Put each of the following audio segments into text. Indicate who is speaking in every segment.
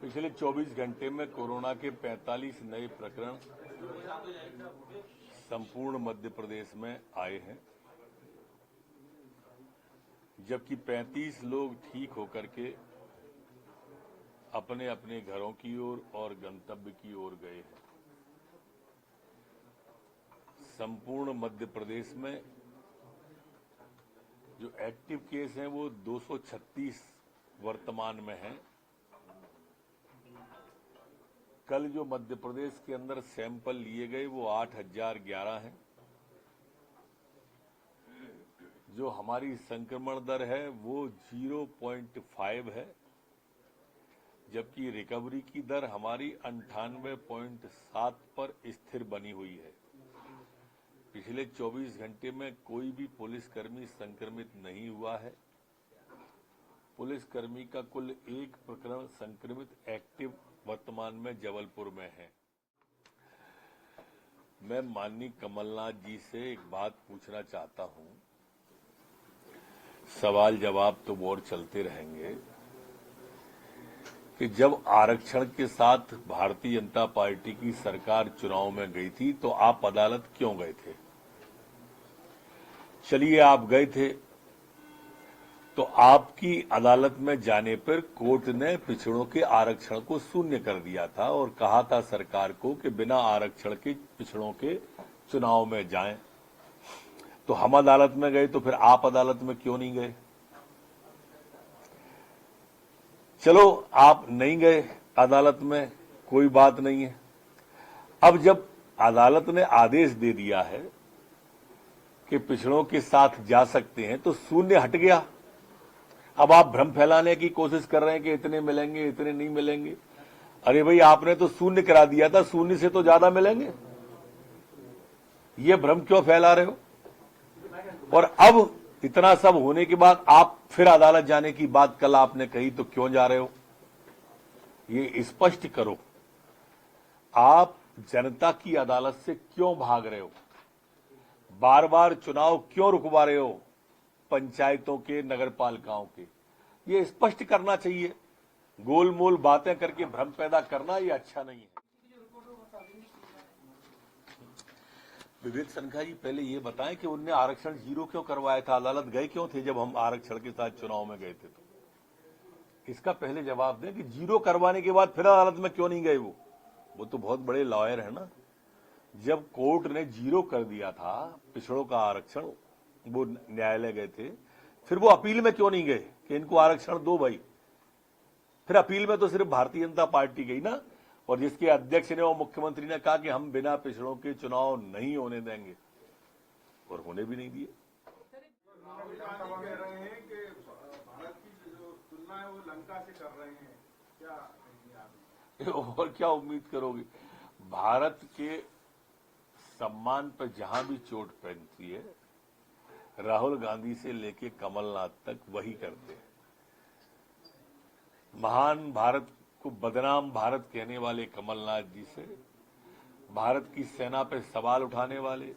Speaker 1: पिछले 24 घंटे में कोरोना के 45 नए प्रकरण संपूर्ण मध्य प्रदेश में आए हैं, जबकि 35 लोग ठीक होकर के अपने अपने घरों की ओर और गंतव्य की ओर गए हैं। संपूर्ण मध्य प्रदेश में जो एक्टिव केस हैं वो 236 वर्तमान में हैं। कल जो मध्य प्रदेश के अंदर सैंपल लिए गए वो 8011 हैं। जो हमारी संक्रमण दर है वो 0.5 है, जबकि रिकवरी की दर हमारी 98.7 पर स्थिर बनी हुई है। पिछले 24 घंटे में कोई भी पुलिसकर्मी संक्रमित नहीं हुआ है। पुलिसकर्मी का कुल एक प्रकरण संक्रमित एक्टिव वर्तमान में जबलपुर में है। मैं माननीय कमलनाथ जी से एक बात पूछना चाहता हूं, सवाल जवाब तो और चलते रहेंगे, कि जब आरक्षण के साथ भारतीय जनता पार्टी की सरकार चुनाव में गई थी तो आप अदालत क्यों गए थे? चलिए आप गए थे तो आपकी अदालत में जाने पर कोर्ट ने पिछड़ों के आरक्षण को शून्य कर दिया था और कहा था सरकार को कि बिना आरक्षण के पिछड़ों के चुनाव में जाएं। तो हम अदालत में गए तो फिर आप अदालत में क्यों नहीं गए? चलो आप नहीं गए अदालत में, कोई बात नहीं है। अब जब अदालत ने आदेश दे दिया है कि पिछड़ों के साथ जा सकते हैं तो शून्य हट गया। अब आप भ्रम फैलाने की कोशिश कर रहे हैं कि इतने मिलेंगे, इतने नहीं मिलेंगे। अरे भाई, आपने तो शून्य करा दिया था, शून्य से तो ज्यादा मिलेंगे। ये भ्रम क्यों फैला रहे हो? और अब इतना सब होने के बाद आप फिर अदालत जाने की बात कल आपने कही, तो क्यों जा रहे हो? ये स्पष्ट करो। आप जनता की अदालत से क्यों भाग रहे हो? बार बार चुनाव क्यों रुकवा रहे हो? पंचायतों के, नगरपालिकाओं के, ये स्पष्ट करना चाहिए। गोलमोल बातें करके भ्रम पैदा करना ये अच्छा नहीं है। विवेक सनखा जी, पहले ये बताएं कि उनने आरक्षण 0 क्यों करवाया था? अदालत गए क्यों थे जब हम आरक्षण के साथ चुनाव में गए थे? तो इसका पहले जवाब दें कि 0 करवाने के बाद फिर अदालत में क्यों नहीं गए? वो तो बहुत बड़े लॉयर है ना। जब कोर्ट ने 0 कर दिया था पिछड़ों का आरक्षण, वो न्यायालय गए थे, फिर वो अपील में क्यों नहीं गए कि इनको आरक्षण दो भाई? फिर अपील में तो सिर्फ भारतीय जनता पार्टी गई ना, और जिसके अध्यक्ष ने और मुख्यमंत्री ने कहा कि हम बिना पिछड़ों के चुनाव नहीं होने देंगे, और होने भी नहीं दिए।
Speaker 2: कह रहे हैं कि भारत की जो तुलना है वो लंका से कर रहे हैं, क्या
Speaker 1: और क्या उम्मीद करोगे? भारत के सम्मान पर जहां भी चोट पहुंचती है, राहुल गांधी से लेके कमलनाथ तक वही करते हैं। महान भारत को बदनाम भारत कहने वाले कमलनाथ जी से भारत की सेना पे सवाल उठाने वाले,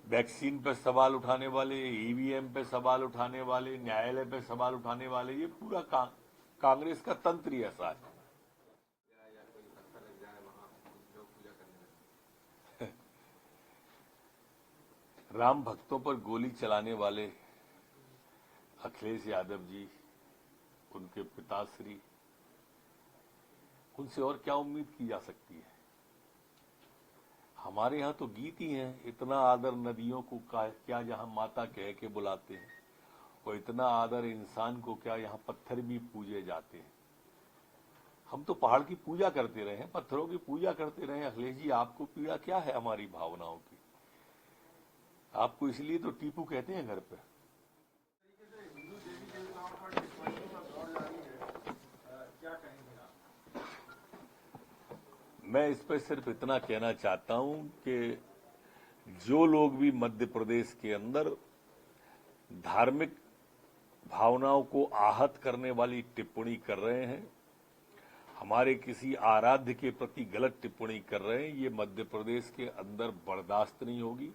Speaker 1: वैक्सीन पे सवाल उठाने वाले, ईवीएम पे सवाल उठाने वाले, न्यायालय पे सवाल उठाने वाले, ये पूरा कांग्रेस का तंत्र ही ऐसा है। राम भक्तों पर गोली चलाने वाले अखिलेश यादव जी, उनके पिताश्री, उनसे और क्या उम्मीद की जा सकती है? हमारे यहां तो गीत ही हैं, इतना आदर नदियों को क्या जहां माता कह के बुलाते हैं, और इतना आदर इंसान को क्या यहां पत्थर भी पूजे जाते हैं। हम तो पहाड़ की पूजा करते रहे हैं, पत्थरों की पूजा करते रहे हैं। अखिलेश जी, आपको पीड़ा क्या है हमारी भावनाओं की? आपको इसलिए तो टीपू कहते हैं घर पे। मैं इस पर सिर्फ इतना कहना चाहता हूं कि जो लोग भी मध्य प्रदेश के अंदर धार्मिक भावनाओं को आहत करने वाली टिप्पणी कर रहे हैं, हमारे किसी आराध्य के प्रति गलत टिप्पणी कर रहे हैं, ये मध्य प्रदेश के अंदर बर्दाश्त नहीं होगी।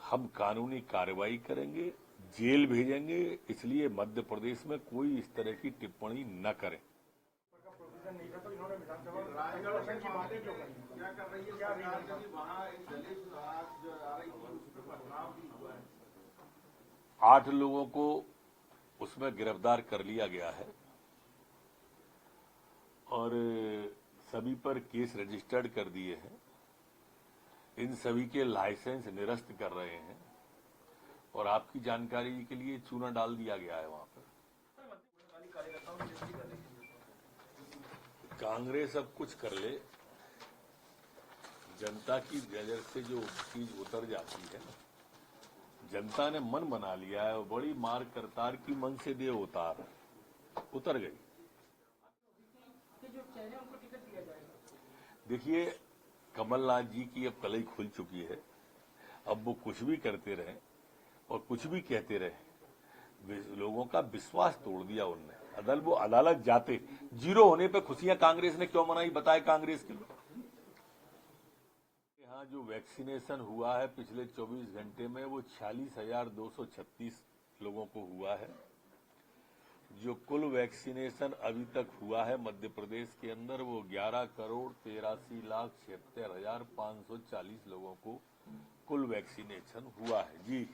Speaker 1: हम कानूनी कार्रवाई करेंगे, जेल भेजेंगे। इसलिए मध्य प्रदेश में कोई इस तरह की टिप्पणी न करें।
Speaker 3: समर्थन नहीं था तो इन्होंने विधानसभा में
Speaker 2: राजगढ़
Speaker 3: की बातें क्यों करी?
Speaker 2: क्या कर रही है सरकार जबकि वहाँ एक दलित आज जो आ रही थी उस पर बदलाव भी हुआ है?
Speaker 1: 8 लोगों को उसमें गिरफ्तार कर लिया गया है और सभी पर केस रजिस्टर्ड कर दिए हैं। इन सभी के लाइसेंस निरस्त कर रहे हैं और आपकी जानकारी के लिए चूना डाल दिया गया है वहां पर। कांग्रेस अब कुछ कर ले, जनता की नजर से जो चीज उतर जाती है, जनता ने मन बना लिया है। बड़ी मार करतार की मन से दे उतर गई। देखिए, कमलनाथ जी की अब कलई खुल चुकी है। अब वो कुछ भी करते रहे और कुछ भी कहते रहे, लोगों का विश्वास तोड़ दिया उनने। वो अदालत जाते, जीरो होने पे खुशियां कांग्रेस ने क्यों मनाई, बताए कांग्रेस के लोग। यहाँ जो वैक्सीनेशन हुआ है पिछले 24 घंटे में वो 46,236 लोगों को हुआ है। जो कुल वैक्सीनेशन अभी तक हुआ है मध्य प्रदेश के अंदर वो 11,83,76,540 लोगों को कुल वैक्सीनेशन हुआ है। जी।